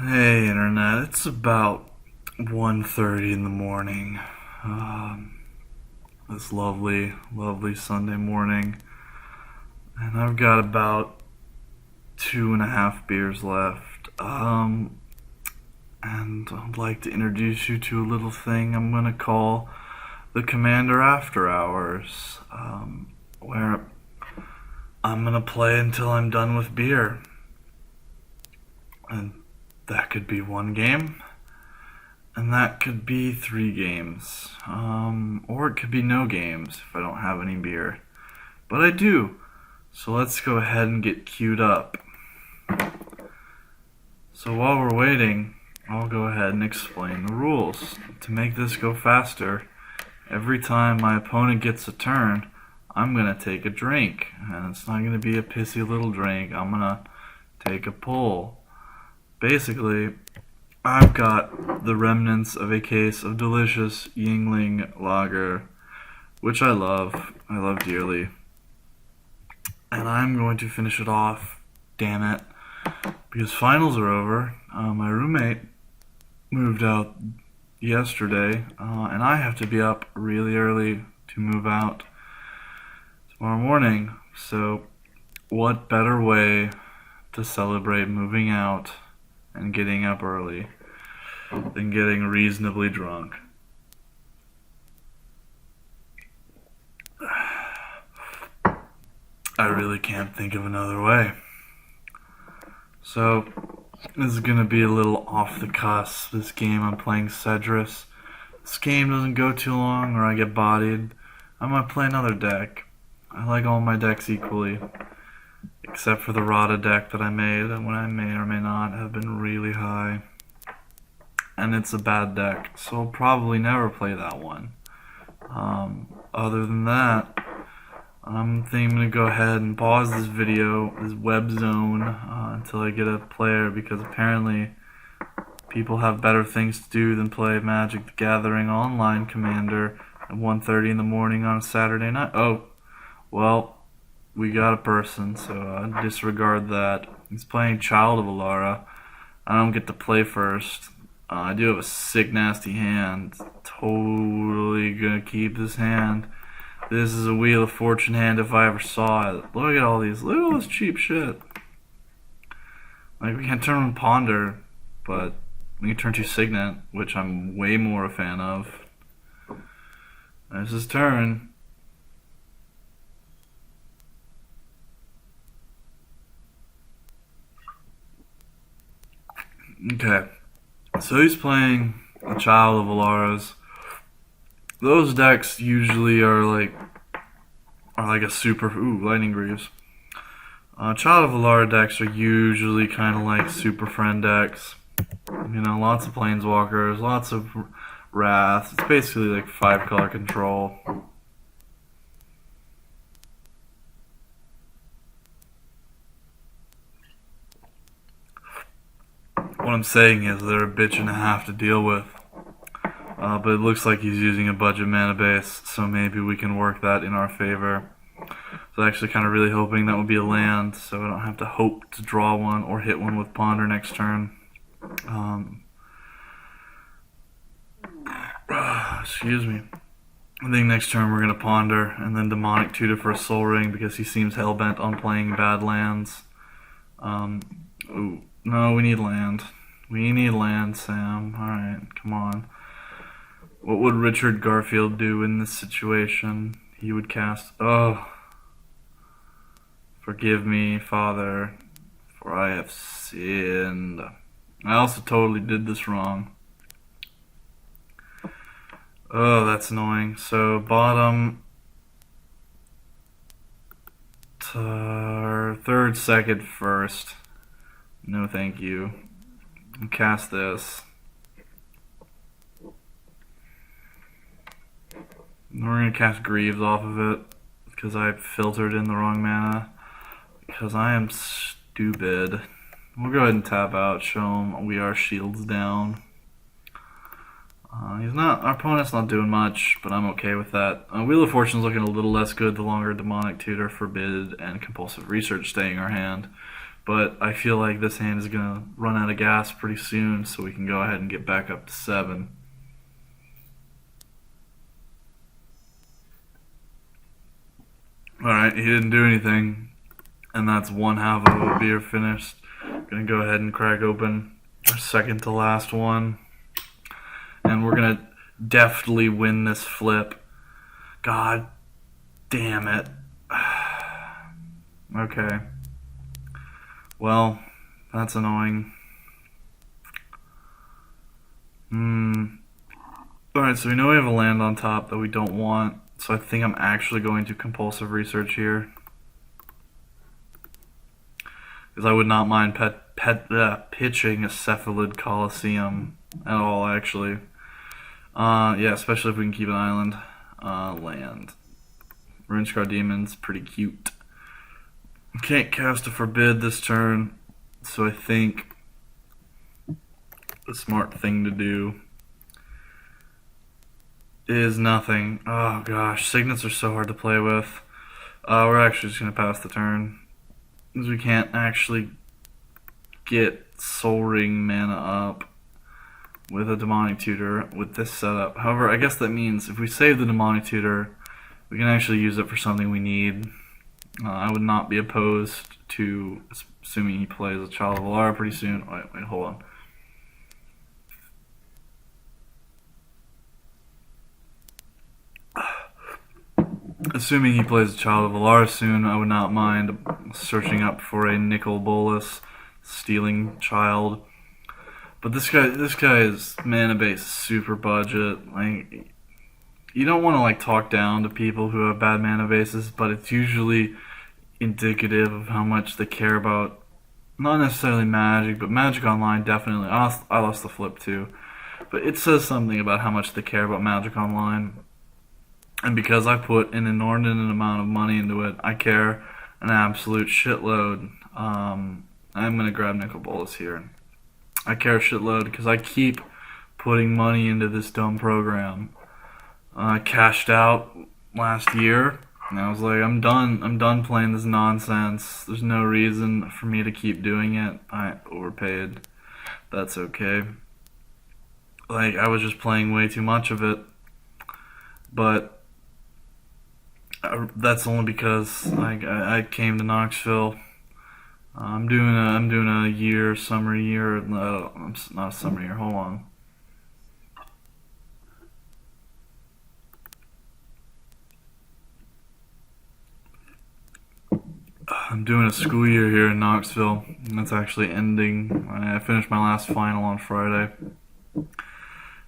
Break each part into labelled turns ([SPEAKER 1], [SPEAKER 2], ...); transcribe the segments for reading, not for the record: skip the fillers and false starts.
[SPEAKER 1] Hey internet, it's about 1:30 in the morning. This lovely, lovely Sunday morning, and I've got about 2.5 beers left. And I'd like to introduce you to a little thing I'm gonna call the Commander After Hours, where I'm gonna play until I'm done with beer. And that could be one game, and that could be 3 games. Or it could be no games if I don't have any beer. But I do. So let's go ahead and get queued up. So while we're waiting, I'll go ahead and explain the rules. To make this go faster, every time my opponent gets a turn, I'm going to take a drink. And it's not going to be a pissy little drink. I'm going to take a pull. Basically, I've got the remnants of a case of delicious Yingling lager, which I love dearly. And I'm going to finish it off, damn it, because finals are over. My roommate moved out yesterday, and I have to be up really early to move out tomorrow morning. So what better way to celebrate moving out and getting up early than getting reasonably drunk? I really can't think of another way. So this is going to be a little off the cusp. This game I'm playing Sedris. This game doesn't go too long or I get bodied. I might play another deck. I like all my decks equally, except for the Rada deck that I made, and when I may or may not have been really high. And it's a bad deck, so I'll probably never play that one. Other than that, I'm thinking I'm going to go ahead and pause this video, this web zone, until I get a player, because apparently people have better things to do than play Magic the Gathering Online Commander at 1:30 in the morning on a Saturday night. Oh, well, we got a person, so disregard that. He's playing Child of Alara. I don't get to play first. I do have a sick, nasty hand. Totally gonna keep this hand. This is a Wheel of Fortune hand if I ever saw it. Look at all these. Look at all this cheap shit. Like, we can't turn on Ponder, but we can turn to Signet, which I'm way more a fan of. There's his turn. Okay, so he's playing a Child of Alara's. Those decks usually are like a super Lightning Greaves. Child of Alara decks are usually kind of like Super Friend decks. You know, lots of Planeswalkers, lots of Wrath. It's basically like 5-color control. What I'm saying is they're a bitch and a half to deal with. But it looks like he's using a budget mana base, so maybe we can work that in our favor. So actually kind of really hoping that would be a land, so I don't have to hope to draw one or hit one with Ponder next turn. Excuse me. I think next turn we're going to Ponder, and then Demonic Tutor for a Soul Ring, because he seems hellbent on playing bad lands. No, we need land. We need land, Sam. Alright, come on. What would Richard Garfield do in this situation? He would cast... Oh. Forgive me, Father, for I have sinned. I also totally did this wrong. Oh, that's annoying. So, bottom... Third, second, first. No thank you. Cast this. We're going to cast Greaves off of it, because I filtered in the wrong mana. Because I am stupid. We'll go ahead and tap out, show him we are shields down. Our opponent's not doing much, but I'm okay with that. Wheel of Fortune's looking a little less good the longer Demonic Tutor, Forbid, and Compulsive Research stay in our hand. but I feel like this hand is going to run out of gas pretty soon, so we can go ahead and get back up to 7. Alright, he didn't do anything, and that's one half of a beer finished. Gonna go ahead and crack open our second to last one, and we're gonna deftly win this flip. God damn it. Okay. Well, that's annoying. Alright, so we know we have a land on top that we don't want, so I think I'm actually going to compulsive research here. Because I would not mind pitching a Cephalid Coliseum at all, actually. Yeah, especially if we can keep an island. Land. Runescar Demon's pretty cute. Can't cast a Forbid this turn, so I think the smart thing to do is nothing. Oh gosh, Signets are so hard to play with. We're actually just going to pass the turn, because we can't actually get Soul Ring mana up with a Demonic Tutor with this setup. However, I guess that means if we save the Demonic Tutor, we can actually use it for something we need. I would not be opposed to, assuming he plays a Child of Alara pretty soon. Wait, hold on. Assuming he plays a Child of Alara soon, I would not mind searching up for a Nicol Bolas stealing child. But this guy's mana base is super budget. Like, you don't want to like talk down to people who have bad mana bases, but it's usually indicative of how much they care about, not necessarily Magic, but Magic Online definitely. I lost the flip too, but it says something about how much they care about Magic Online. And because I put an inordinate amount of money into it, I care an absolute shitload. I'm going to grab Nicol Bolas here. I care a shitload because I keep putting money into this dumb program. I cashed out last year, and I was like, I'm done playing this nonsense. There's no reason for me to keep doing it. I overpaid. That's okay. Like, I was just playing way too much of it. But that's only because I came to Knoxville. I'm doing a summer year. No, not a summer year. Hold on. I'm doing a school year here in Knoxville, and that's actually ending. I finished my last final on Friday,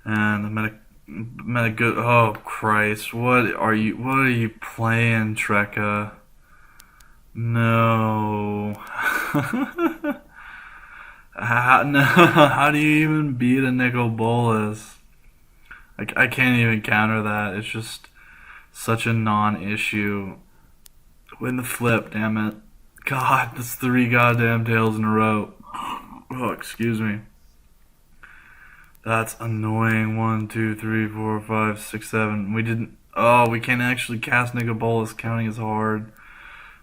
[SPEAKER 1] and I met a good. Oh Christ! What are you playing, Trekka? No. How do you even beat a Nicol Bolas? I can't even counter that. It's just such a non-issue. Win the flip, damn it. God, that's 3 goddamn tails in a row. Oh, excuse me. That's annoying. 1, 2, 3, 4, 5, 6, 7. We didn't. Oh, we can't actually cast Nicol Bolas. Counting is hard.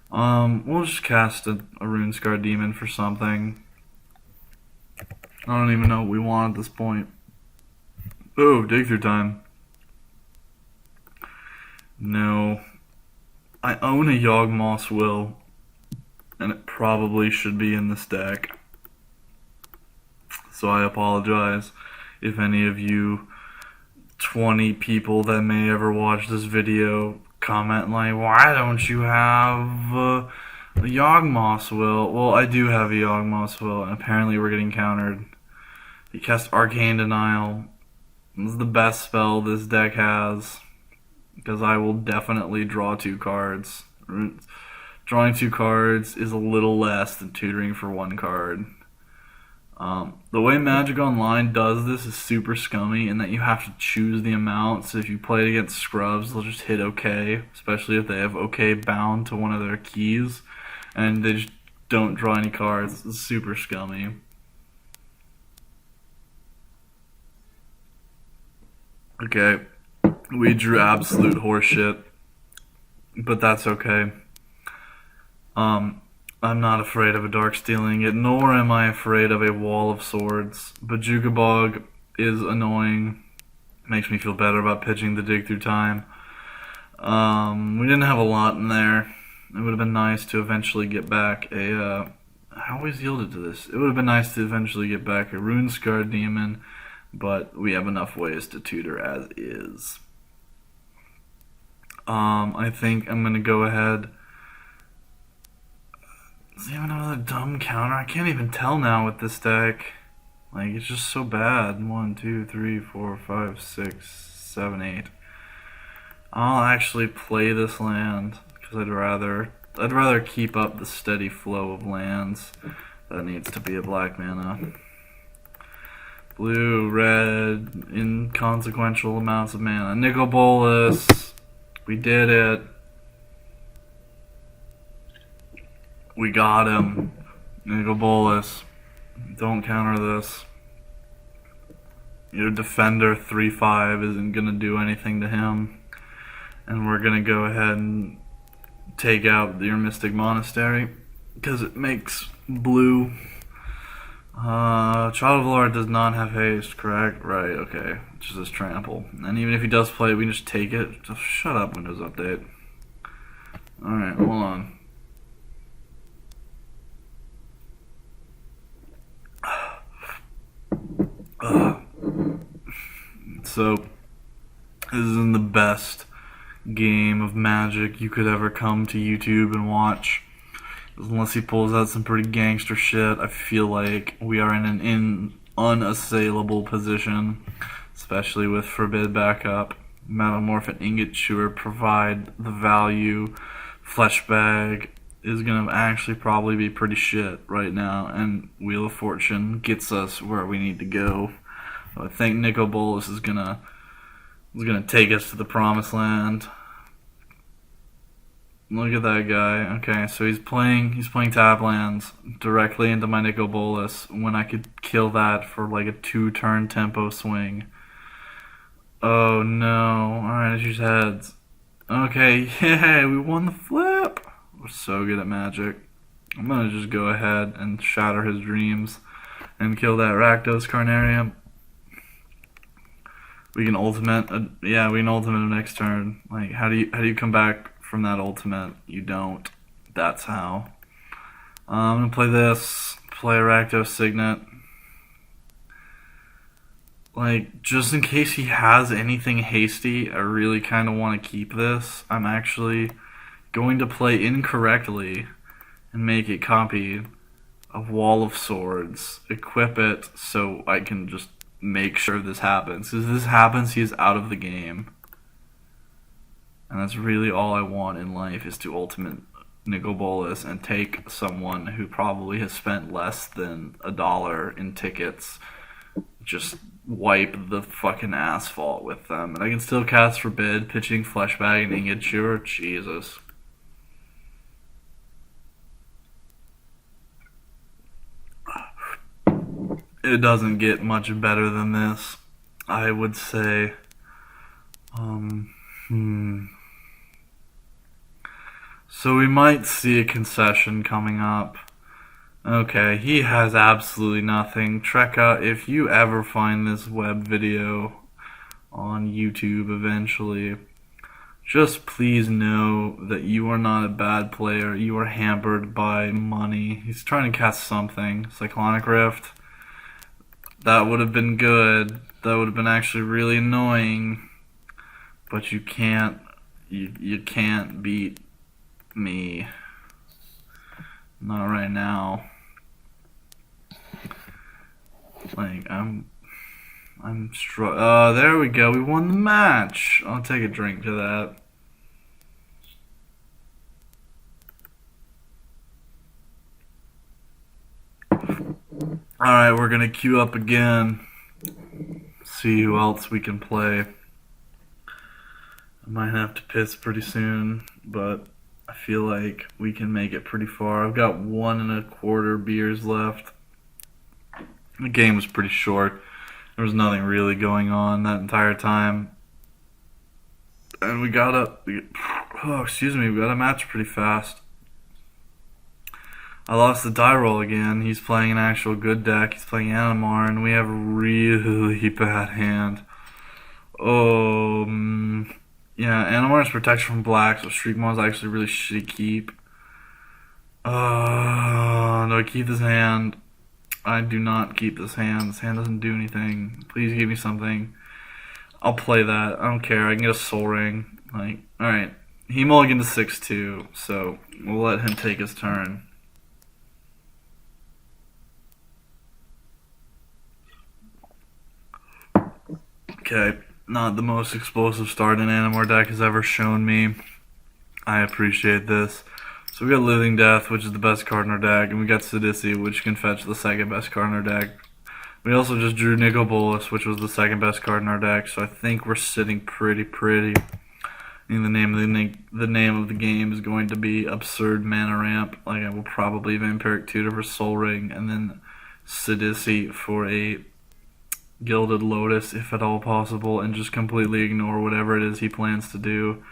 [SPEAKER 1] We'll just cast a Runescar Demon for something. I don't even know what we want at this point. Oh, dig through time. No. I own a Yawgmoth's Will, and it probably should be in this deck. So I apologize if any of you 20 people that may ever watch this video comment like, why don't you have a Yawgmoth's Will? Well, I do have a Yawgmoth's Will, and apparently we're getting countered. He cast Arcane Denial. This is the best spell this deck has, because I will definitely draw 2 cards. Drawing 2 cards is a little less than tutoring for 1 card. The way Magic Online does this is super scummy in that you have to choose the amount. So if you play it against scrubs, they'll just hit OK, especially if they have OK bound to one of their keys, and they just don't draw any cards. It's super scummy. Okay, we drew absolute horseshit, but that's okay. I'm not afraid of a dark stealing it, nor am I afraid of a wall of swords. But Jukabog is annoying. Makes me feel better about pitching the dig through time. We didn't have a lot in there. It would have been nice to eventually get back a. I always yielded to this. It would have been nice to eventually get back a Rune Scar Demon, but we have enough ways to tutor as is. I think I'm gonna go ahead. Does he have another dumb counter? I can't even tell now with this deck. Like, it's just so bad. 1, 2, 3, 4, 5, 6, 7, 8. I'll actually play this land because I'd rather keep up the steady flow of lands. That needs to be a black mana. Blue, red, inconsequential amounts of mana. Nicol Bolas. We did it. We got him. Nicol Bolas. Don't counter this. Your defender 3/5 isn't gonna do anything to him. And we're gonna go ahead and take out your Mystic Monastery because it makes blue. Child of Alara does not have haste, correct? Right, okay. It's just his trample. And even if he does play it, we can just take it. Just shut up, Windows Update. Alright, hold on. So, this isn't the best game of Magic you could ever come to YouTube and watch. Unless he pulls out some pretty gangster shit, I feel like we are in an unassailable position, especially with Forbid backup. Metamorph and Ingot Chewer provide the value. Flesh Bag is going to actually probably be pretty shit right now, and Wheel of Fortune gets us where we need to go. So I think Nicol Bolas is gonna take us to the promised land. Look at that guy. Okay, so he's playing tap lands directly into my Nicol Bolas when I could kill that for like a 2-turn tempo swing. Oh no. Alright, use heads. Okay, yay, we won the flip. We're so good at Magic. I'm gonna just go ahead and shatter his dreams and kill that Rakdos Carnarium. We can ultimate. We can ultimate him next turn. Like, how do you come back from that ultimate? You don't. That's how. I'm gonna play this. Play a Rakdos Signet. Like, just in case he has anything hasty, I really kind of want to keep this. I'm actually going to play incorrectly and make a copy of Wall of Swords. Equip it so I can just make sure this happens. If this happens, he is out of the game. And that's really all I want in life, is to ultimate Nicol Bolas and take someone who probably has spent less than $1 in tickets. Just wipe the fucking asphalt with them. And I can still cast Forbid, pitching Flesh Bag and Ingot Chewer. Jesus. It doesn't get much better than this, I would say. So we might see a concession coming up. Okay, he has absolutely nothing. Trekka, if you ever find this web video on YouTube eventually, just please know that you are not a bad player. You are hampered by money. He's trying to cast something. Cyclonic Rift. That would have been good. That would have been actually really annoying. But you can't beat me. Not right now. Like, there we go. We won the match. I'll take a drink to that. Alright, we're gonna queue up again. See who else we can play. I might have to piss pretty soon, but I feel like we can make it pretty far. I've got 1.25 beers left. The game was pretty short. There was nothing really going on that entire time. And we got a match pretty fast. I lost the die roll again. He's playing an actual good deck. He's playing Animar, and we have a really bad hand. Oh, yeah, Animar's protection from black, so Streak Maw is actually really shitty keep. Do I keep this hand? I do not keep this hand. This hand doesn't do anything. Please give me something. I'll play that. I don't care. I can get a Soul Ring. Like, alright. He mulliganed to 6-2, so we'll let him take his turn. Okay, not the most explosive start an Animar deck has ever shown me. I appreciate this. So we got Living Death, which is the best card in our deck, and we got Sedris, which can fetch the second best card in our deck. We also just drew Nicol Bolas, which was the second best card in our deck, so I think we're sitting pretty. And the name of the game is going to be Absurd Mana Ramp. Like, I will probably Vampiric Tutor for Soul Ring, and then Sedisi for a Gilded Lotus, if at all possible, and just completely ignore whatever it is he plans to do.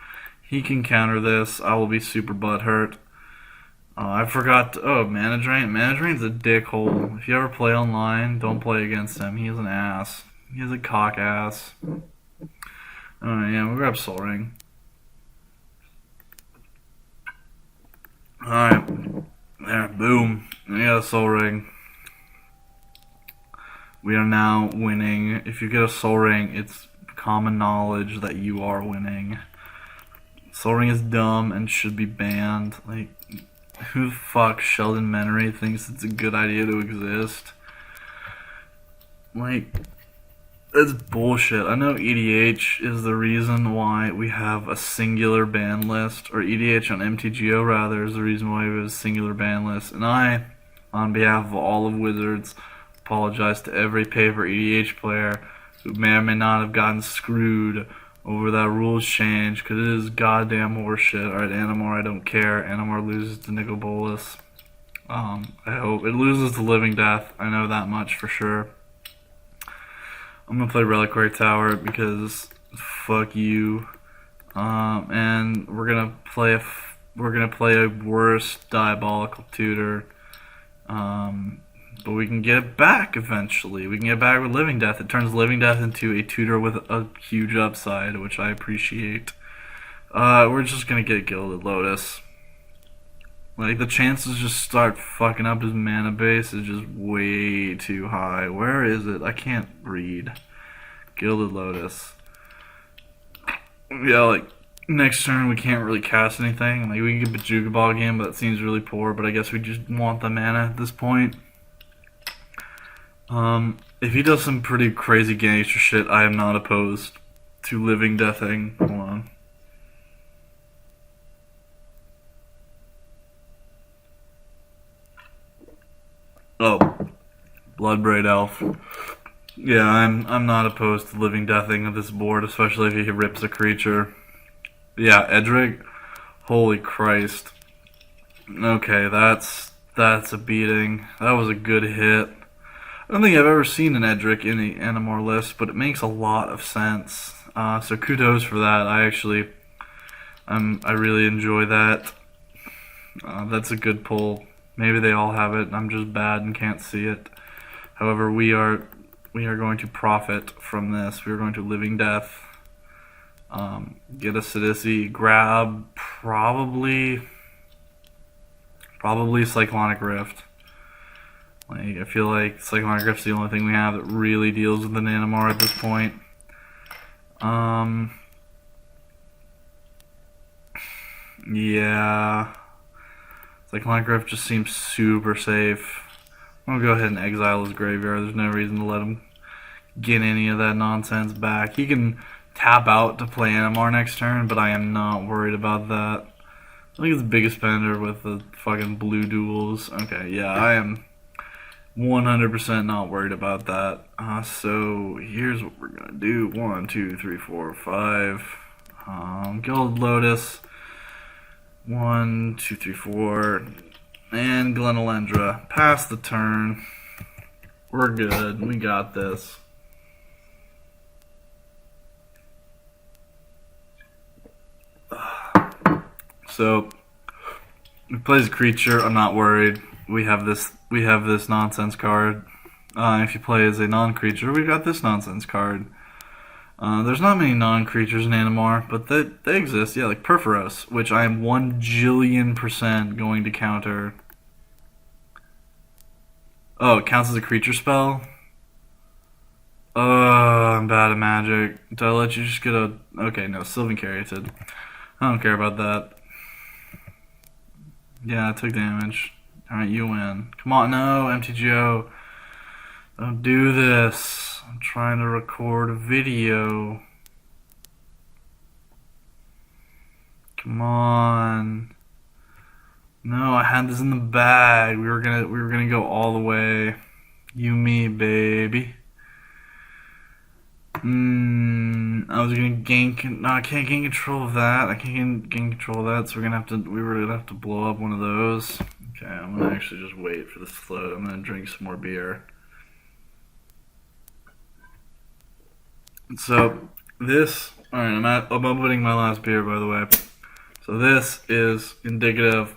[SPEAKER 1] He can counter this. I will be super butthurt. I forgot. Mana Drain. Mana Drain's a dickhole. If you ever play online, don't play against him. He is an ass. He is a cock ass. Alright, yeah, we'll grab Soul Ring. Alright. There, boom. We got a Soul Ring. We are now winning. If you get a Soul Ring, it's common knowledge that you are winning. Soul Ring is dumb and should be banned. Like, who the fuck Sheldon Menery thinks it's a good idea to exist? Like, that's bullshit. I know EDH is the reason why we have a singular ban list, or EDH on MTGO rather is the reason why we have a singular ban list. And I, on behalf of all of Wizards, apologize to every paper EDH player who may or may not have gotten screwed over that rules change, because it is goddamn horseshit. Alright, Animar, I don't care. Animar loses to Nicol Bolas. I hope. It loses to Living Death. I know that much for sure. I'm gonna play Reliquary Tower because fuck you. And we're gonna play a worse Diabolical Tutor. But we can get it back eventually. We can get it back with Living Death. It turns Living Death into a tutor with a huge upside, which I appreciate. We're just gonna get Gilded Lotus. Like, the chances just start fucking up his mana base is just way too high. Where is it? I can't read. Gilded Lotus. Yeah, like, next turn we can't really cast anything. Like, we can get Bajuga Ball again, but that seems really poor. But I guess we just want the mana at this point. If he does some pretty crazy gangster shit, I am not opposed to Living Deathing. Hold on. Oh, Bloodbraid Elf. Yeah, I'm not opposed to Living Deathing of this board, especially if he rips a creature. Yeah, Edric. Holy Christ. Okay, that's a beating. That was a good hit. I don't think I've ever seen an Edric in the Animar list, but it makes a lot of sense. So kudos for that. I really enjoy that. That's a good pull. Maybe they all have it. I'm just bad and can't see it. However, we are going to profit from this. We are going to Living Death. Get a Sedisi. Grab probably Cyclonic Rift. Like, I feel like Cyclonic Rift's the only thing we have that really deals with an Animar at this point. Yeah. Cyclonic Rift just seems super safe. I'm gonna go ahead and exile his graveyard. There's no reason to let him get any of that nonsense back. He can tap out to play Animar next turn, but I am not worried about that. I think it's the biggest spender with the fucking blue duels. Okay, yeah, I am 100% not worried about that. So here's what we're gonna do. 1, 2, 3, 4, 5. Gilded Lotus. 1, 2, 3, 4. And Glenelendra. Pass the turn. We're good. We got this. So, he plays a creature. I'm not worried. we have this nonsense card. If you play as a non-creature, we've got this nonsense card. There's not many non-creatures in Animar, but they exist. Yeah, like Perforos, which I am 1 jillion% going to counter. Oh, it counts as a creature spell? I'm bad at Magic. Did I let you just get a... Okay, no, Sylvan Caryatid. I don't care about that. Yeah, I took damage. Alright, you win. Come on, no, MTGO. Don't do this. I'm trying to record a video. Come on. No, I had this in the bag. We were gonna go all the way. You, me, baby. I was gonna gain. No, I can't gain control of that. I can't gain control of that. So we're gonna have to. We were gonna have to blow up one of those. Okay, I'm gonna actually just wait for this to float. I'm gonna drink some more beer. So this. All right, I'm opening my last beer, by the way. So this is indicative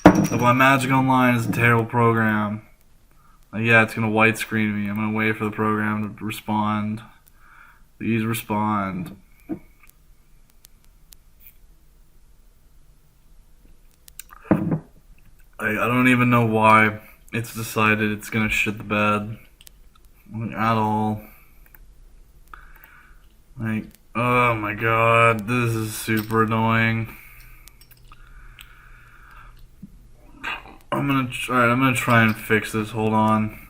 [SPEAKER 1] of my Magic Online is a terrible program. Yeah, it's gonna white screen me. I'm gonna wait for the program to respond. Please respond. I don't even know why it's decided it's gonna shit the bed. Like, at all. Like, oh my god, this is super annoying. I'm gonna try and fix this. Hold on.